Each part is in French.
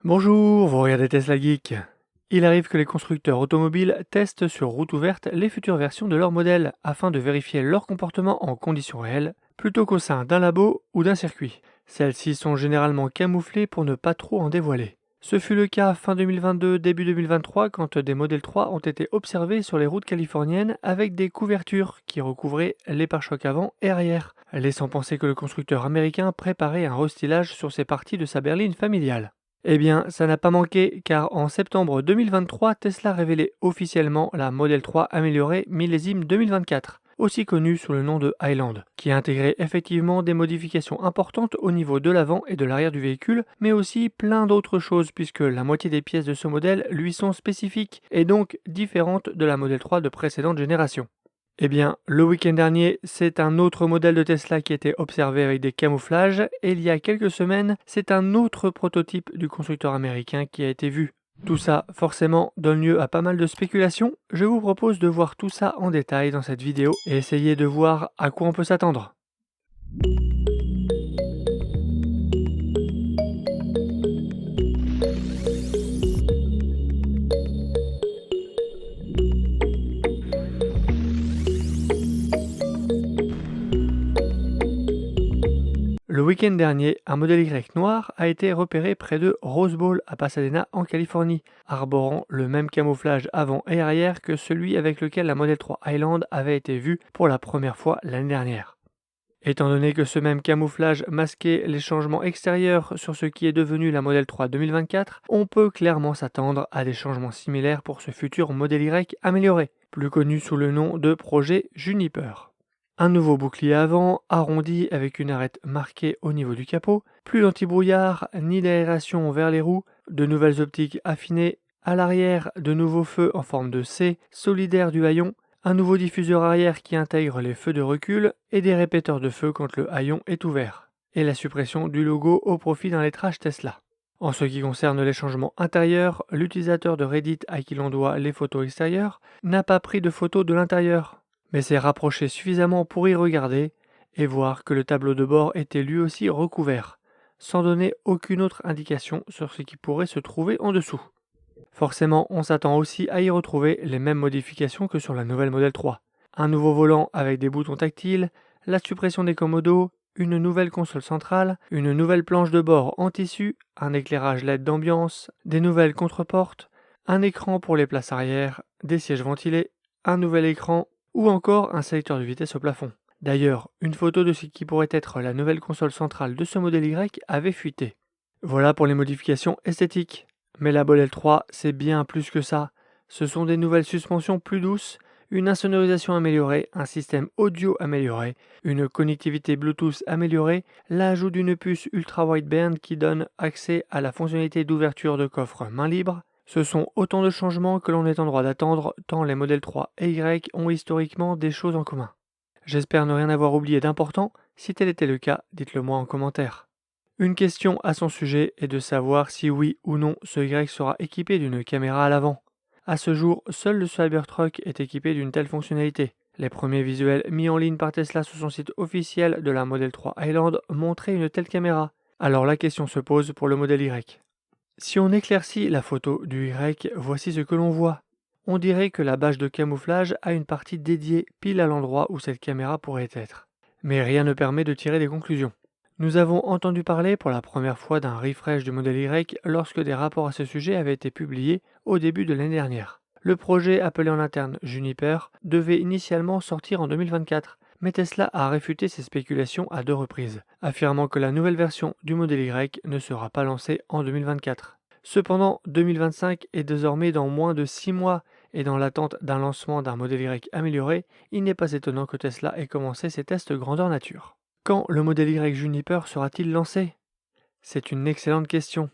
Bonjour, vous regardez Tesla Geek. Il arrive que les constructeurs automobiles testent sur route ouverte les futures versions de leur modèle afin de vérifier leur comportement en conditions réelles, plutôt qu'au sein d'un labo ou d'un circuit. Celles-ci sont généralement camouflées pour ne pas trop en dévoiler. Ce fut le cas fin 2022, début 2023, quand des modèles 3 ont été observés sur les routes californiennes avec des couvertures qui recouvraient les pare-chocs avant et arrière, laissant penser que le constructeur américain préparait un restylage sur ces parties de sa berline familiale. Eh bien, ça n'a pas manqué, car en septembre 2023, Tesla révélait officiellement la Model 3 améliorée millésime 2024, aussi connue sous le nom de Highland, qui intégrait effectivement des modifications importantes au niveau de l'avant et de l'arrière du véhicule, mais aussi plein d'autres choses, puisque la moitié des pièces de ce modèle lui sont spécifiques, et donc différentes de la Model 3 de précédente génération. Eh bien, le week-end dernier, c'est un autre modèle de Tesla qui a été observé avec des camouflages, et il y a quelques semaines, c'est un autre prototype du constructeur américain qui a été vu. Tout ça, forcément, donne lieu à pas mal de spéculations. Je vous propose de voir tout ça en détail dans cette vidéo et essayer de voir à quoi on peut s'attendre. Le week-end dernier, un modèle Y noir a été repéré près de Rose Bowl à Pasadena en Californie, arborant le même camouflage avant et arrière que celui avec lequel la Model 3 Highland avait été vue pour la première fois l'année dernière. Étant donné que ce même camouflage masquait les changements extérieurs sur ce qui est devenu la Model 3 2024, on peut clairement s'attendre à des changements similaires pour ce futur modèle Y amélioré, plus connu sous le nom de projet Juniper. Un nouveau bouclier avant, arrondi avec une arête marquée au niveau du capot, plus d'anti-brouillard ni d'aération vers les roues, de nouvelles optiques affinées, à l'arrière de nouveaux feux en forme de C, solidaires du haillon, un nouveau diffuseur arrière qui intègre les feux de recul et des répéteurs de feu quand le haillon est ouvert, et la suppression du logo au profit d'un lettrage Tesla. En ce qui concerne les changements intérieurs, l'utilisateur de Reddit à qui l'on doit les photos extérieures n'a pas pris de photos de l'intérieur, mais s'est rapproché suffisamment pour y regarder et voir que le tableau de bord était lui aussi recouvert, sans donner aucune autre indication sur ce qui pourrait se trouver en dessous. Forcément, on s'attend aussi à y retrouver les mêmes modifications que sur la nouvelle Model 3. Un nouveau volant avec des boutons tactiles, la suppression des commodos, une nouvelle console centrale, une nouvelle planche de bord en tissu, un éclairage LED d'ambiance, des nouvelles contreportes, un écran pour les places arrière, des sièges ventilés, un nouvel écran ou encore un sélecteur de vitesse au plafond. D'ailleurs, une photo de ce qui pourrait être la nouvelle console centrale de ce modèle Y avait fuité. Voilà pour les modifications esthétiques. Mais la Model 3, c'est bien plus que ça. Ce sont des nouvelles suspensions plus douces, une insonorisation améliorée, un système audio amélioré, une connectivité Bluetooth améliorée, l'ajout d'une puce ultra-wideband qui donne accès à la fonctionnalité d'ouverture de coffre main libre. Ce sont autant de changements que l'on est en droit d'attendre, tant les modèles 3 et Y ont historiquement des choses en commun. J'espère ne rien avoir oublié d'important. Si tel était le cas, dites-le moi en commentaire. Une question à son sujet est de savoir si oui ou non ce Y sera équipé d'une caméra à l'avant. À ce jour, seul le Cybertruck est équipé d'une telle fonctionnalité. Les premiers visuels mis en ligne par Tesla sur son site officiel de la Model 3 Highland montraient une telle caméra. Alors la question se pose pour le modèle Y. Si on éclaircit la photo du Y, voici ce que l'on voit. On dirait que la bâche de camouflage a une partie dédiée pile à l'endroit où cette caméra pourrait être. Mais rien ne permet de tirer des conclusions. Nous avons entendu parler pour la première fois d'un refresh du modèle Y lorsque des rapports à ce sujet avaient été publiés au début de l'année dernière. Le projet, appelé en interne Juniper, devait initialement sortir en 2024, mais Tesla a réfuté ces spéculations à 2 reprises, affirmant que la nouvelle version du modèle Y ne sera pas lancée en 2024. Cependant, 2025 est désormais dans moins de 6 mois, et dans l'attente d'un lancement d'un modèle Y amélioré, il n'est pas étonnant que Tesla ait commencé ses tests grandeur nature. Quand le modèle Y Juniper sera-t-il lancé? C'est une excellente question.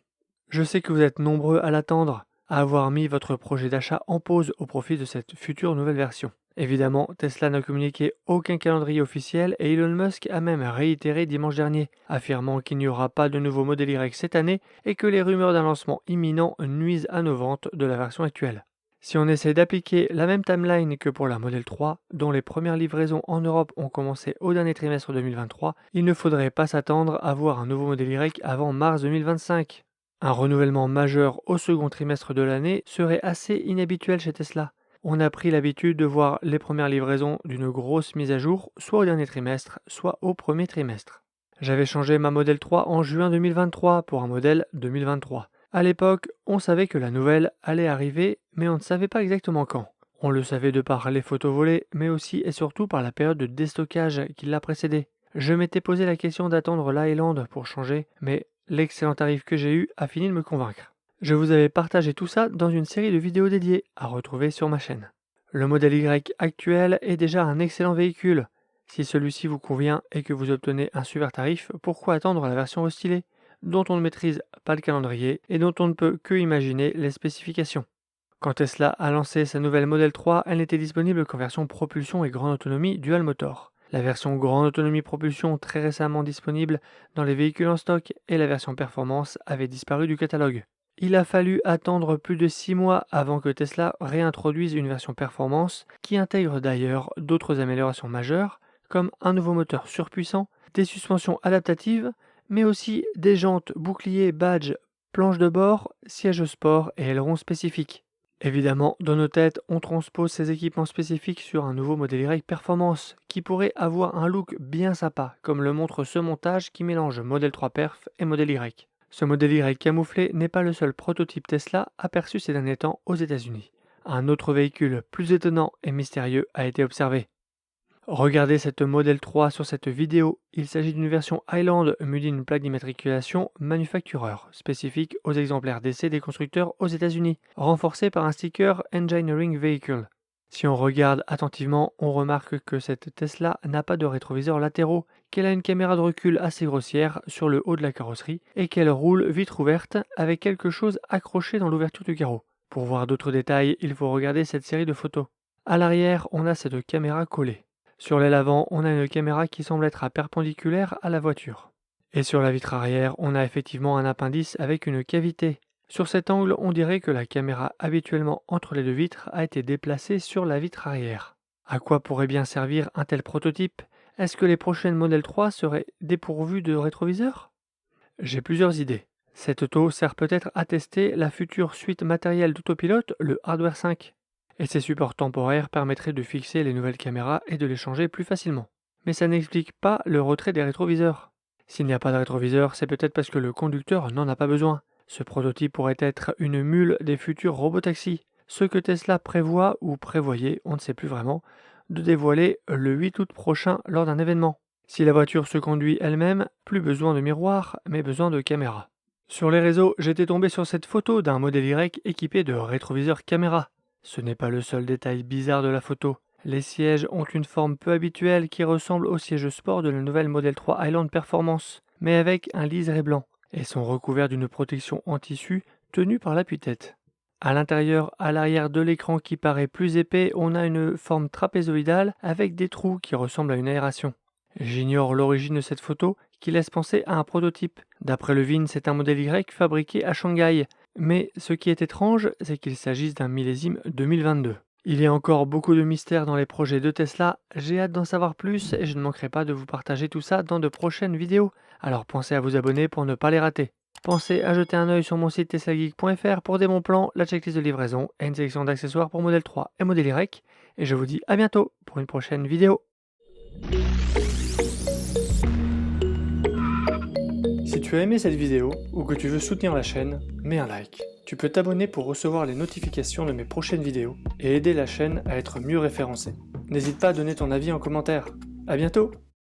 Je sais que vous êtes nombreux à l'attendre, à avoir mis votre projet d'achat en pause au profit de cette future nouvelle version. Évidemment, Tesla n'a communiqué aucun calendrier officiel et Elon Musk a même réitéré dimanche dernier, affirmant qu'il n'y aura pas de nouveau modèle Y cette année et que les rumeurs d'un lancement imminent nuisent à nos ventes de la version actuelle. Si on essaie d'appliquer la même timeline que pour la Model 3, dont les premières livraisons en Europe ont commencé au dernier trimestre 2023, il ne faudrait pas s'attendre à voir un nouveau modèle Y avant mars 2025. Un renouvellement majeur au second trimestre de l'année serait assez inhabituel chez Tesla. On a pris l'habitude de voir les premières livraisons d'une grosse mise à jour, soit au dernier trimestre, soit au premier trimestre. J'avais changé ma Model 3 en juin 2023 pour un modèle 2023. À l'époque, on savait que la nouvelle allait arriver, mais on ne savait pas exactement quand. On le savait de par les photos volées, mais aussi et surtout par la période de déstockage qui l'a précédée. Je m'étais posé la question d'attendre l'Highland pour changer, mais l'excellent tarif que j'ai eu a fini de me convaincre. Je vous avais partagé tout ça dans une série de vidéos dédiées à retrouver sur ma chaîne. Le modèle Y actuel est déjà un excellent véhicule. Si celui-ci vous convient et que vous obtenez un super tarif, pourquoi attendre la version restylée, dont on ne maîtrise pas le calendrier et dont on ne peut que imaginer les spécifications? Quand Tesla a lancé sa nouvelle Model 3, elle n'était disponible qu'en version propulsion et grande autonomie dual motor. La version grande autonomie propulsion, très récemment disponible dans les véhicules en stock, et la version performance avaient disparu du catalogue. Il a fallu attendre plus de 6 mois avant que Tesla réintroduise une version performance qui intègre d'ailleurs d'autres améliorations majeures, comme un nouveau moteur surpuissant, des suspensions adaptatives, mais aussi des jantes, boucliers, badges, planches de bord, sièges sport et ailerons spécifiques. Évidemment, dans nos têtes, on transpose ces équipements spécifiques sur un nouveau modèle Y Performance, qui pourrait avoir un look bien sympa, comme le montre ce montage qui mélange Model 3 Perf et Model Y. Ce modèle Y camouflé n'est pas le seul prototype Tesla aperçu ces derniers temps aux États-Unis. Un autre véhicule plus étonnant et mystérieux a été observé. Regardez cette Model 3 sur cette vidéo. Il s'agit d'une version Highland munie d'une plaque d'immatriculation manufactureur, spécifique aux exemplaires d'essai des constructeurs aux États-Unis, renforcée par un sticker Engineering Vehicle. Si on regarde attentivement, on remarque que cette Tesla n'a pas de rétroviseurs latéraux, qu'elle a une caméra de recul assez grossière sur le haut de la carrosserie et qu'elle roule vitre ouverte avec quelque chose accroché dans l'ouverture du carreau. Pour voir d'autres détails, il faut regarder cette série de photos. À l'arrière, on a cette caméra collée. Sur l'aile avant, on a une caméra qui semble être perpendiculaire à la voiture. Et sur la vitre arrière, on a effectivement un appendice avec une cavité. Sur cet angle, on dirait que la caméra habituellement entre les deux vitres a été déplacée sur la vitre arrière. À quoi pourrait bien servir un tel prototype? Est-ce que les prochaines Model 3 seraient dépourvues de rétroviseur? J'ai plusieurs idées. Cette auto sert peut-être à tester la future suite matérielle d'autopilote, le Hardware 5. Et ces supports temporaires permettraient de fixer les nouvelles caméras et de les changer plus facilement. Mais ça n'explique pas le retrait des rétroviseurs. S'il n'y a pas de rétroviseur, c'est peut-être parce que le conducteur n'en a pas besoin. Ce prototype pourrait être une mule des futurs robotaxis, ce que Tesla prévoit ou prévoyait, on ne sait plus vraiment, de dévoiler le 8 août prochain lors d'un événement. Si la voiture se conduit elle-même, plus besoin de miroir, mais besoin de caméra. Sur les réseaux, j'étais tombé sur cette photo d'un modèle Y équipé de rétroviseur caméra. Ce n'est pas le seul détail bizarre de la photo. Les sièges ont une forme peu habituelle qui ressemble au siège sport de la nouvelle Model 3 Highland Performance, mais avec un liseré blanc, et sont recouverts d'une protection en tissu tenue par l'appui-tête. À l'intérieur, à l'arrière de l'écran qui paraît plus épais, on a une forme trapézoïdale avec des trous qui ressemblent à une aération. J'ignore l'origine de cette photo qui laisse penser à un prototype. D'après Levin, c'est un modèle Y fabriqué à Shanghai. Mais ce qui est étrange, c'est qu'il s'agisse d'un millésime 2022. Il y a encore beaucoup de mystères dans les projets de Tesla, j'ai hâte d'en savoir plus et je ne manquerai pas de vous partager tout ça dans de prochaines vidéos, alors pensez à vous abonner pour ne pas les rater. Pensez à jeter un œil sur mon site teslageek.fr pour des bons plans, la checklist de livraison et une sélection d'accessoires pour Model 3 et Model Y, et je vous dis à bientôt pour une prochaine vidéo. Si tu as aimé cette vidéo ou que tu veux soutenir la chaîne, mets un like. Tu peux t'abonner pour recevoir les notifications de mes prochaines vidéos et aider la chaîne à être mieux référencée. N'hésite pas à donner ton avis en commentaire. À bientôt!